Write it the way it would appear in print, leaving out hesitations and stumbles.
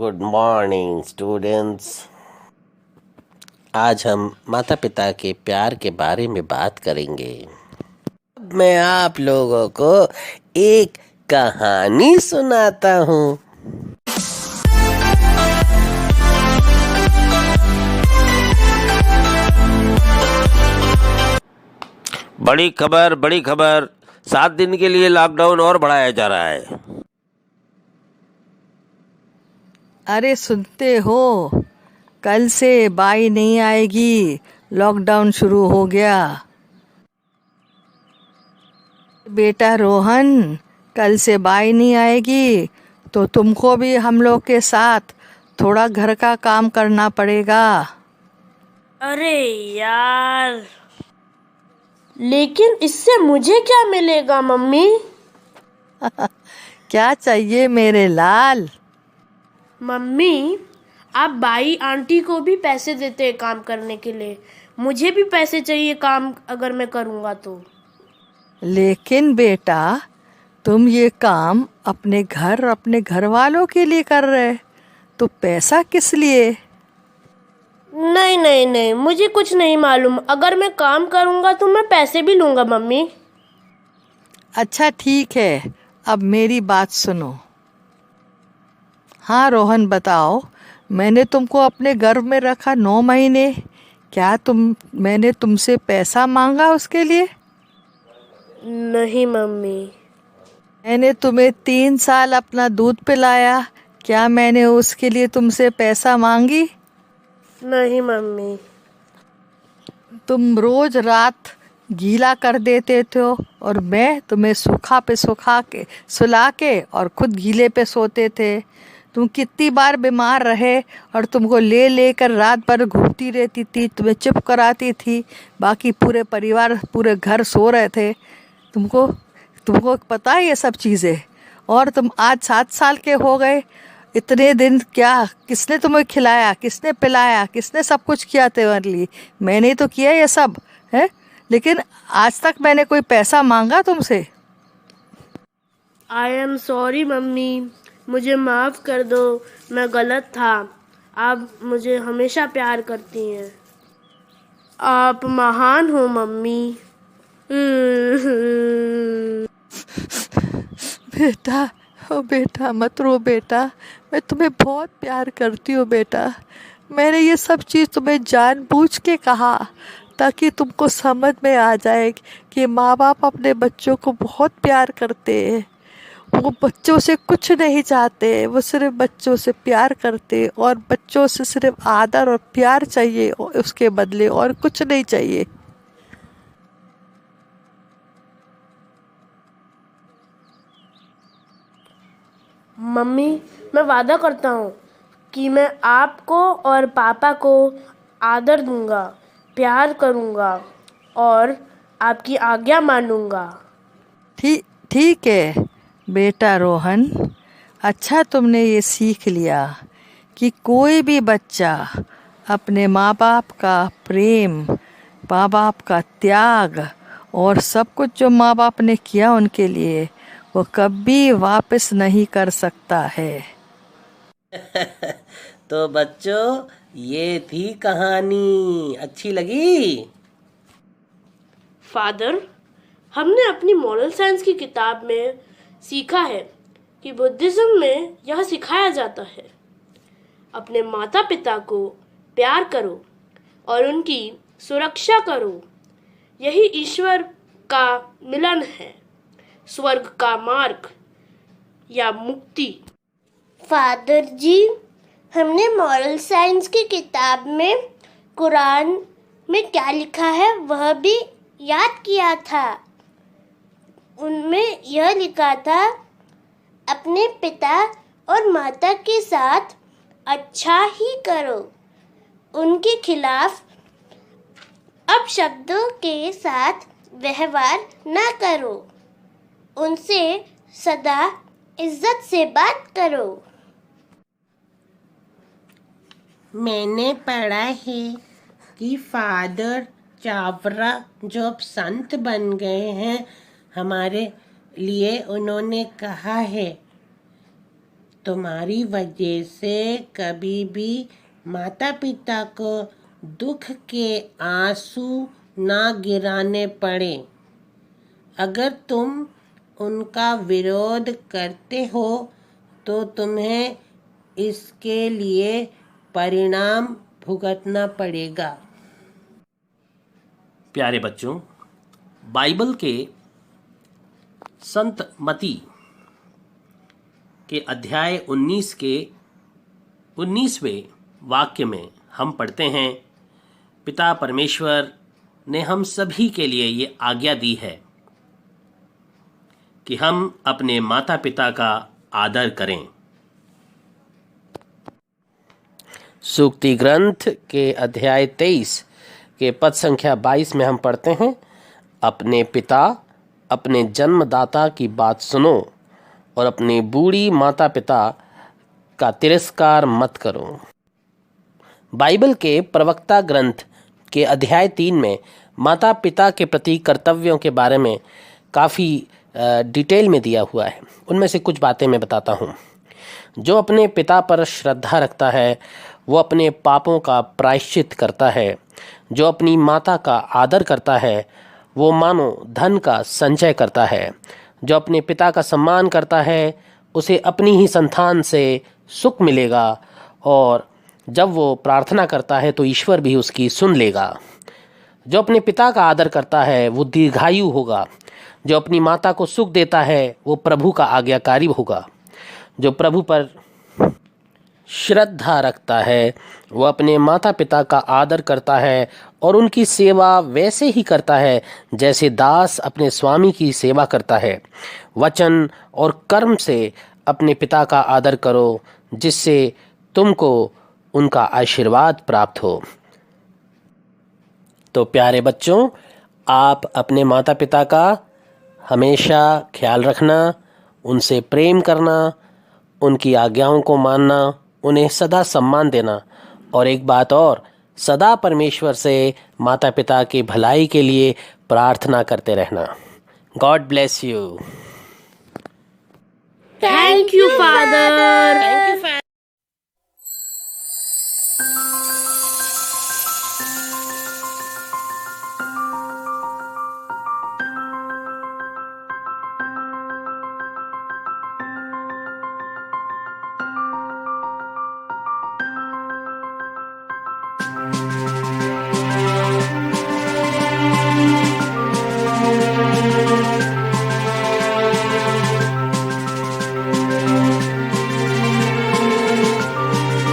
Good morning students. आज हम माता पिता के प्यार के बारे में बात करेंगे। अब मैं आप लोगों को एक कहानी सुनाता हूँ। बड़ी खबर 7 दिन के लिए लॉकडाउन और बढ़ाया जा रहा है। अरे सुनते हो, कल से बाई नहीं आएगी, लॉकडाउन शुरू हो गया। बेटा रोहन, कल से बाई नहीं आएगी तो तुमको भी हम लोग के साथ थोड़ा घर का काम करना पड़ेगा। अरे यार, लेकिन इससे मुझे क्या मिलेगा मम्मी? क्या चाहिए मेरे लाल? मम्मी, आप बाई आंटी को भी पैसे देते हैं काम करने के लिए। मुझे भी पैसे चाहिए काम अगर मैं करूँगा तो। लेकिन बेटा, तुम ये काम अपने घर वालों के लिए कर रहे, तो पैसा किस लिए? नहीं, मुझे कुछ नहीं मालूम। अगर मैं काम करूँगा तो मैं पैसे भी लूँगा मम्मी। अच्छा ठीक है, अब मेरी बात सुनो। हाँ रोहन बताओ, मैंने तुमको अपने गर्भ में रखा 9 महीने, क्या मैंने तुमसे पैसा मांगा उसके लिए? नहीं मम्मी। मैंने तुम्हें 3 साल अपना दूध पिलाया, क्या मैंने उसके लिए तुमसे पैसा मांगी? नहीं मम्मी। तुम रोज रात गीला कर देते थे और मैं तुम्हें सूखा पे सुखा के सुला के और खुद गीले पे सोते थे। तुम कितनी बार बीमार रहे और तुमको ले लेकर रात भर घूमती रहती थी, तुम्हें चुप कराती थी, बाकी पूरे परिवार पूरे घर सो रहे थे। तुमको पता है ये सब चीज़ें? और तुम आज 7 साल के हो गए, इतने दिन क्या किसने तुम्हें खिलाया, किसने पिलाया, किसने सब कुछ किया तुम्हारे लिए? मैंने ही तो किया ये सब है। लेकिन आज तक मैंने कोई पैसा मांगा तुमसे? आई एम सॉरी मम्मी, मुझे माफ़ कर दो, मैं गलत था। आप मुझे हमेशा प्यार करती हैं। आप महान हो मम्मी। बेटा, ओ बेटा मत रो बेटा, मैं तुम्हें बहुत प्यार करती हूँ बेटा। मैंने ये सब चीज़ तुम्हें जानबूझ के कहा ताकि तुमको समझ में आ जाए कि माँ बाप अपने बच्चों को बहुत प्यार करते हैं। वो बच्चों से कुछ नहीं चाहते, वो सिर्फ बच्चों से प्यार करते और बच्चों से सिर्फ आदर और प्यार चाहिए, उसके बदले और कुछ नहीं चाहिए। मम्मी, मैं वादा करता हूँ कि मैं आपको और पापा को आदर दूंगा, प्यार करूँगा और आपकी आज्ञा मानूंगा। ठीक है बेटा रोहन, अच्छा तुमने ये सीख लिया कि कोई भी बच्चा अपने माँ बाप का प्रेम, माँ बाप का त्याग और सब कुछ जो माँ बाप ने किया उनके लिए, वो कभी वापस नहीं कर सकता है। तो बच्चों, ये थी कहानी। अच्छी लगी? फादर, हमने अपनी मॉरल साइंस की किताब में सीखा है कि बुद्धिज्म में यह सिखाया जाता है, अपने माता पिता को प्यार करो और उनकी सुरक्षा करो। यही ईश्वर का मिलन है, स्वर्ग का मार्ग या मुक्ति। फादर जी, हमने मॉरल साइंस की किताब में कुरान में क्या लिखा है वह भी याद किया था। उनमें यह लिखा था, अपने पिता और माता के साथ अच्छा ही करो, उनके खिलाफ अपशब्दों के साथ व्यवहार न करो, उनसे सदा इज्जत से बात करो। मैंने पढ़ा है कि फादर चावरा जो अब संत बन गए हैं हमारे लिए, उन्होंने कहा है तुम्हारी वजह से कभी भी माता पिता को दुख के आंसू ना गिराने पड़े। अगर तुम उनका विरोध करते हो तो तुम्हें इसके लिए परिणाम भुगतना पड़ेगा। प्यारे बच्चों, बाइबल के संत मती के अध्याय 19 के 19वें वाक्य में हम पढ़ते हैं, पिता परमेश्वर ने हम सभी के लिए ये आज्ञा दी है कि हम अपने माता पिता का आदर करें। सूक्ति ग्रंथ के अध्याय 23 के पद संख्या 22 में हम पढ़ते हैं, अपने पिता अपने जन्मदाता की बात सुनो और अपनी बूढ़ी माता पिता का तिरस्कार मत करो। बाइबल के प्रवक्ता ग्रंथ के अध्याय 3 में माता पिता के प्रति कर्तव्यों के बारे में काफ़ी डिटेल में दिया हुआ है। उनमें से कुछ बातें मैं बताता हूँ। जो अपने पिता पर श्रद्धा रखता है वो अपने पापों का प्रायश्चित करता है। जो अपनी माता का आदर करता है वो मानो धन का संचय करता है। जो अपने पिता का सम्मान करता है उसे अपनी ही संतान से सुख मिलेगा और जब वो प्रार्थना करता है तो ईश्वर भी उसकी सुन लेगा। जो अपने पिता का आदर करता है वो दीर्घायु होगा। जो अपनी माता को सुख देता है वो प्रभु का आज्ञाकारी होगा। जो प्रभु पर श्रद्धा रखता है वो अपने माता पिता का आदर करता है और उनकी सेवा वैसे ही करता है जैसे दास अपने स्वामी की सेवा करता है। वचन और कर्म से अपने पिता का आदर करो जिससे तुमको उनका आशीर्वाद प्राप्त हो। तो प्यारे बच्चों, आप अपने माता पिता का हमेशा ख्याल रखना, उनसे प्रेम करना, उनकी आज्ञाओं को मानना, उन्हें सदा सम्मान देना और एक बात और, सदा परमेश्वर से माता पिता की भलाई के लिए प्रार्थना करते रहना। God bless you. Thank you father.